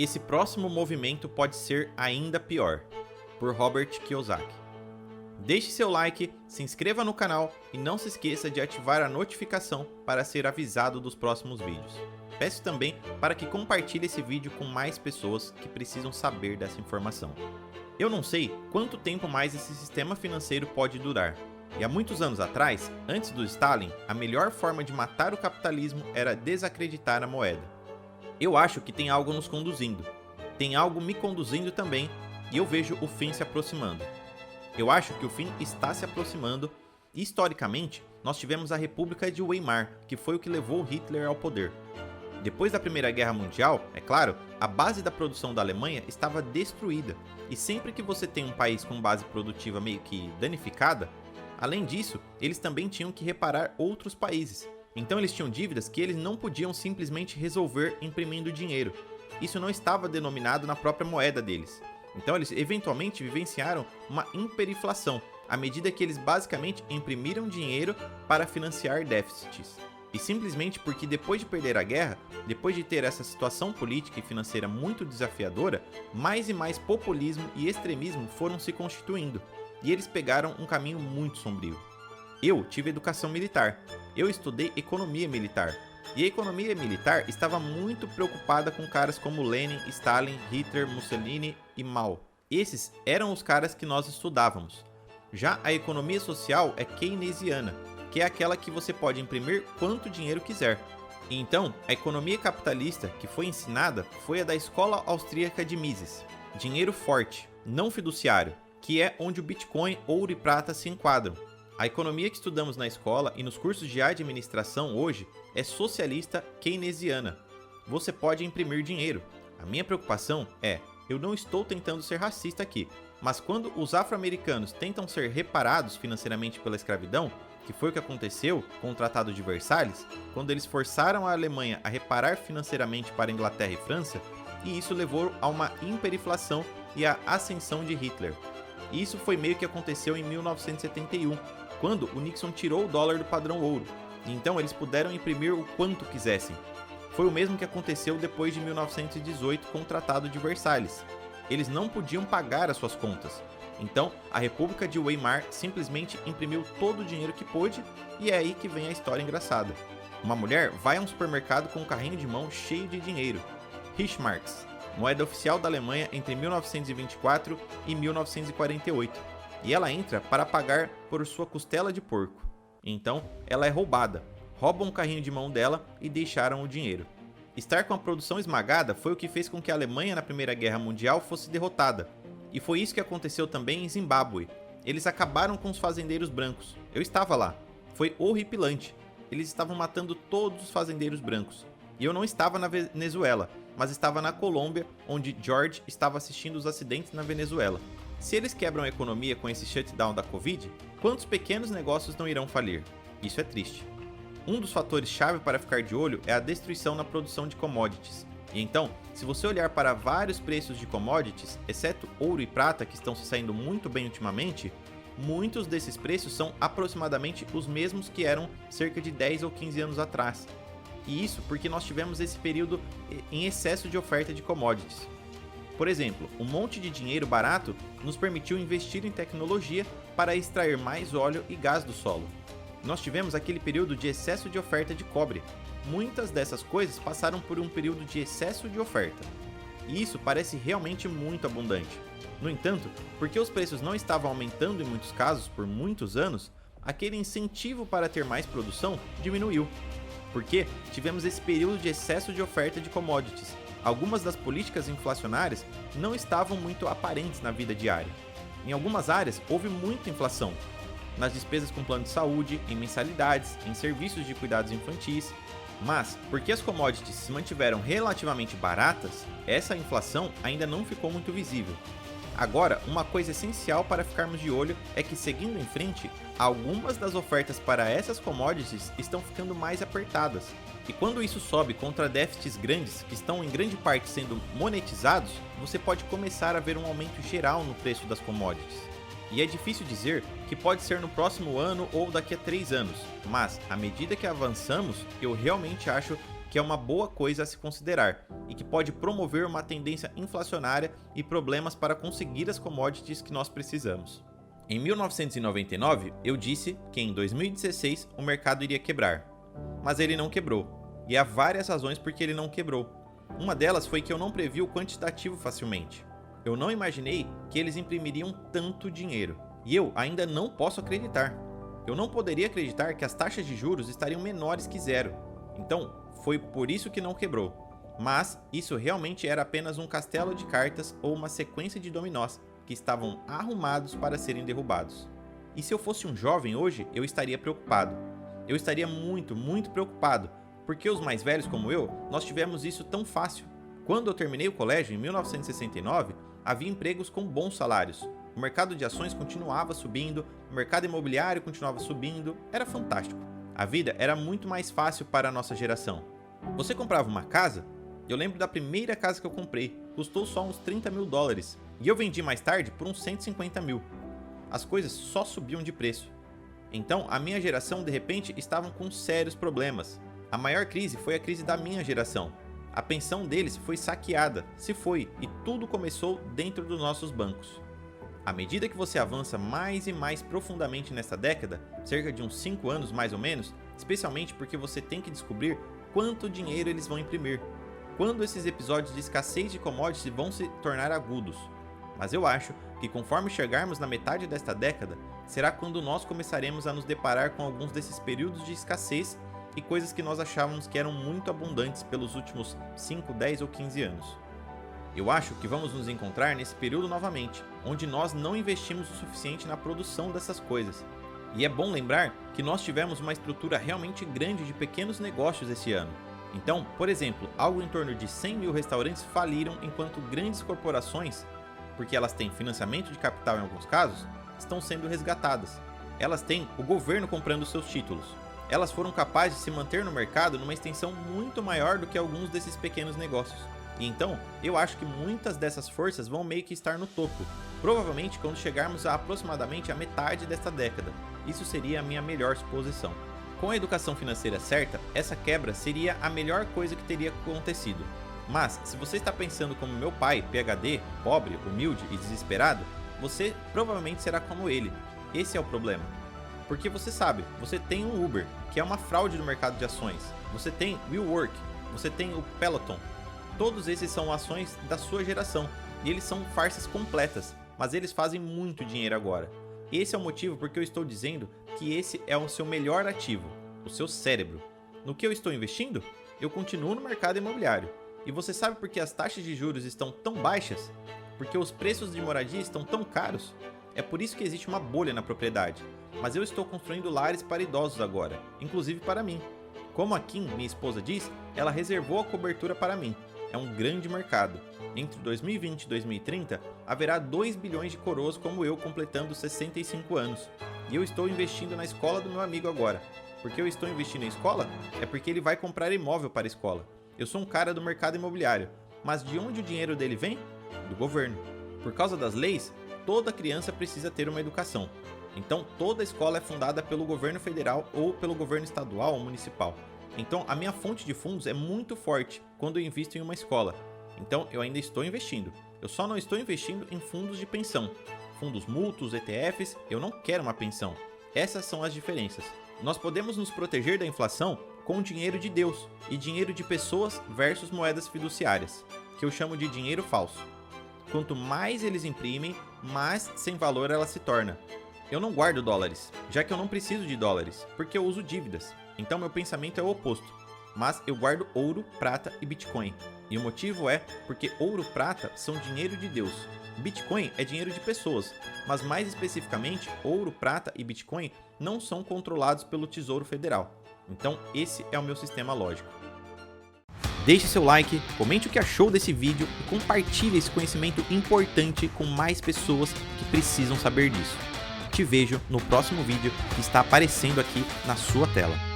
Esse próximo movimento pode ser ainda pior, por Robert Kiyosaki. Deixe seu like, se inscreva no canal e não se esqueça de ativar a notificação para ser avisado dos próximos vídeos. Peço também para que compartilhe esse vídeo com mais pessoas que precisam saber dessa informação. Eu não sei quanto tempo mais esse sistema financeiro pode durar. E há muitos anos atrás, antes do Stalin, a melhor forma de matar o capitalismo era desacreditar a moeda. Eu acho que tem algo nos conduzindo. Tem algo me conduzindo também, e eu vejo o fim se aproximando. Eu acho que o fim está se aproximando, e historicamente, nós tivemos a República de Weimar, que foi o que levou Hitler ao poder. Depois da Primeira Guerra Mundial, é claro, a base da produção da Alemanha estava destruída, e sempre que você tem um país com base produtiva meio que danificada, além disso, eles também tinham que reparar outros países. Então eles tinham dívidas que eles não podiam simplesmente resolver imprimindo dinheiro. Isso não estava denominado na própria moeda deles. Então eles eventualmente vivenciaram uma hiperinflação, à medida que eles basicamente imprimiram dinheiro para financiar déficits. E simplesmente porque depois de perder a guerra, depois de ter essa situação política e financeira muito desafiadora, mais e mais populismo e extremismo foram se constituindo, e eles pegaram um caminho muito sombrio. Eu tive educação militar, eu estudei economia militar, e a economia militar estava muito preocupada com caras como Lenin, Stalin, Hitler, Mussolini e Mao. Esses eram os caras que nós estudávamos. Já a economia social é keynesiana, que é aquela que você pode imprimir quanto dinheiro quiser. E então, a economia capitalista que foi ensinada foi a da escola austríaca de Mises, dinheiro forte, não fiduciário, que é onde o Bitcoin, ouro e prata se enquadram. A economia que estudamos na escola e nos cursos de administração hoje é socialista keynesiana. Você pode imprimir dinheiro. A minha preocupação é, eu não estou tentando ser racista aqui, mas quando os afro-americanos tentam ser reparados financeiramente pela escravidão, que foi o que aconteceu com o Tratado de Versalhes, quando eles forçaram a Alemanha a reparar financeiramente para a Inglaterra e França, e isso levou a uma hiperinflação e a ascensão de Hitler. E isso foi meio que aconteceu em 1971, quando o Nixon tirou o dólar do padrão ouro, e então eles puderam imprimir o quanto quisessem. Foi o mesmo que aconteceu depois de 1918 com o Tratado de Versalhes. Eles não podiam pagar as suas contas, então a República de Weimar simplesmente imprimiu todo o dinheiro que pôde, e é aí que vem a história engraçada. Uma mulher vai a um supermercado com um carrinho de mão cheio de dinheiro, Reichsmarks, moeda oficial da Alemanha entre 1924 e 1948. E ela entra para pagar por sua costela de porco. Então, ela é roubada. Roubam o carrinho de mão dela e deixaram o dinheiro. Estar com a produção esmagada foi o que fez com que a Alemanha na Primeira Guerra Mundial fosse derrotada. E foi isso que aconteceu também em Zimbábue. Eles acabaram com os fazendeiros brancos. Eu estava lá. Foi horripilante. Eles estavam matando todos os fazendeiros brancos. E eu não estava na Venezuela, mas estava na Colômbia, onde George estava assistindo os acidentes na Venezuela. Se eles quebram a economia com esse shutdown da Covid, quantos pequenos negócios não irão falir? Isso é triste. Um dos fatores-chave para ficar de olho é a destruição na produção de commodities. E então, se você olhar para vários preços de commodities, exceto ouro e prata que estão se saindo muito bem ultimamente, muitos desses preços são aproximadamente os mesmos que eram cerca de 10 ou 15 anos atrás. E isso porque nós tivemos esse período em excesso de oferta de commodities. Por exemplo, um monte de dinheiro barato nos permitiu investir em tecnologia para extrair mais óleo e gás do solo. Nós tivemos aquele período de excesso de oferta de cobre. Muitas dessas coisas passaram por um período de excesso de oferta. E isso parece realmente muito abundante. No entanto, porque os preços não estavam aumentando em muitos casos por muitos anos, aquele incentivo para ter mais produção diminuiu. Porque tivemos esse período de excesso de oferta de commodities. Algumas das políticas inflacionárias não estavam muito aparentes na vida diária. Em algumas áreas houve muita inflação, nas despesas com plano de saúde, em mensalidades, em serviços de cuidados infantis, mas porque as commodities se mantiveram relativamente baratas, essa inflação ainda não ficou muito visível. Agora, uma coisa essencial para ficarmos de olho é que, seguindo em frente, algumas das ofertas para essas commodities estão ficando mais apertadas. E quando isso sobe contra déficits grandes que estão em grande parte sendo monetizados, você pode começar a ver um aumento geral no preço das commodities. E é difícil dizer que pode ser no próximo ano ou daqui a 3 anos, mas à medida que avançamos, eu realmente acho que é uma boa coisa a se considerar e que pode promover uma tendência inflacionária e problemas para conseguir as commodities que nós precisamos. Em 1999, eu disse que em 2016 o mercado iria quebrar, mas ele não quebrou, e há várias razões por que ele não quebrou. Uma delas foi que eu não previ o quantitativo facilmente. Eu não imaginei que eles imprimiriam tanto dinheiro, e eu ainda não posso acreditar. Eu não poderia acreditar que as taxas de juros estariam menores que zero. Então, foi por isso que não quebrou. Mas isso realmente era apenas um castelo de cartas ou uma sequência de dominós que estavam arrumados para serem derrubados. E se eu fosse um jovem hoje, eu estaria preocupado. Eu estaria muito preocupado, porque os mais velhos como eu, nós tivemos isso tão fácil. Quando eu terminei o colégio em 1969, havia empregos com bons salários. O mercado de ações continuava subindo, o mercado imobiliário continuava subindo, era fantástico. A vida era muito mais fácil para a nossa geração. Você comprava uma casa? Eu lembro da primeira casa que eu comprei, custou só uns 30 mil dólares, e eu vendi mais tarde por uns 150 mil. As coisas só subiam de preço. Então, a minha geração de repente estavam com sérios problemas. A maior crise foi a crise da minha geração. A pensão deles foi saqueada, se foi, e tudo começou dentro dos nossos bancos. À medida que você avança mais e mais profundamente nessa década, cerca de uns 5 anos mais ou menos, especialmente porque você tem que descobrir quanto dinheiro eles vão imprimir, quando esses episódios de escassez de commodities vão se tornar agudos. Mas eu acho que conforme chegarmos na metade desta década, será quando nós começaremos a nos deparar com alguns desses períodos de escassez e coisas que nós achávamos que eram muito abundantes pelos últimos 5, 10 ou 15 anos. Eu acho que vamos nos encontrar nesse período novamente, onde nós não investimos o suficiente na produção dessas coisas. E é bom lembrar que nós tivemos uma estrutura realmente grande de pequenos negócios esse ano. Então, por exemplo, algo em torno de 100 mil restaurantes faliram enquanto grandes corporações, porque elas têm financiamento de capital em alguns casos, estão sendo resgatadas. Elas têm o governo comprando seus títulos. Elas foram capazes de se manter no mercado numa extensão muito maior do que alguns desses pequenos negócios. E então, eu acho que muitas dessas forças vão meio que estar no topo, provavelmente quando chegarmos a aproximadamente a metade desta década. Isso seria a minha melhor suposição. Com a educação financeira certa, essa quebra seria a melhor coisa que teria acontecido. Mas, se você está pensando como meu pai, PhD, pobre, humilde e desesperado, você provavelmente será como ele. Esse é o problema. Porque você sabe, você tem um Uber, que é uma fraude do mercado de ações. Você tem WeWork, você tem o Peloton. Todos esses são ações da sua geração, e eles são farsas completas, mas eles fazem muito dinheiro agora. Esse é o motivo porque eu estou dizendo que esse é o seu melhor ativo, o seu cérebro. No que eu estou investindo? Eu continuo no mercado imobiliário. E você sabe por que as taxas de juros estão tão baixas? Porque os preços de moradia estão tão caros? É por isso que existe uma bolha na propriedade. Mas eu estou construindo lares para idosos agora, inclusive para mim. Como a Kim, minha esposa, diz, ela reservou a cobertura para mim. É um grande mercado. Entre 2020 e 2030, haverá 2 bilhões de coroas como eu completando 65 anos. E eu estou investindo na escola do meu amigo agora. Por que eu estou investindo em escola? É porque ele vai comprar imóvel para a escola. Eu sou um cara do mercado imobiliário. Mas de onde o dinheiro dele vem? Do governo. Por causa das leis, toda criança precisa ter uma educação. Então toda escola é fundada pelo governo federal ou pelo governo estadual ou municipal. Então a minha fonte de fundos é muito forte quando eu invisto em uma escola. Então eu ainda estou investindo. Eu só não estou investindo em fundos de pensão. Fundos mútuos, ETFs, eu não quero uma pensão. Essas são as diferenças. Nós podemos nos proteger da inflação com o dinheiro de Deus e dinheiro de pessoas versus moedas fiduciárias, que eu chamo de dinheiro falso. Quanto mais eles imprimem, mais sem valor ela se torna. Eu não guardo dólares, já que eu não preciso de dólares, porque eu uso dívidas. Então meu pensamento é o oposto. Mas eu guardo ouro, prata e Bitcoin. E o motivo é porque ouro e prata são dinheiro de Deus. Bitcoin é dinheiro de pessoas, mas mais especificamente, ouro, prata e Bitcoin não são controlados pelo Tesouro Federal. Então esse é o meu sistema lógico. Deixe seu like, comente o que achou desse vídeo e compartilhe esse conhecimento importante com mais pessoas que precisam saber disso. Te vejo no próximo vídeo que está aparecendo aqui na sua tela.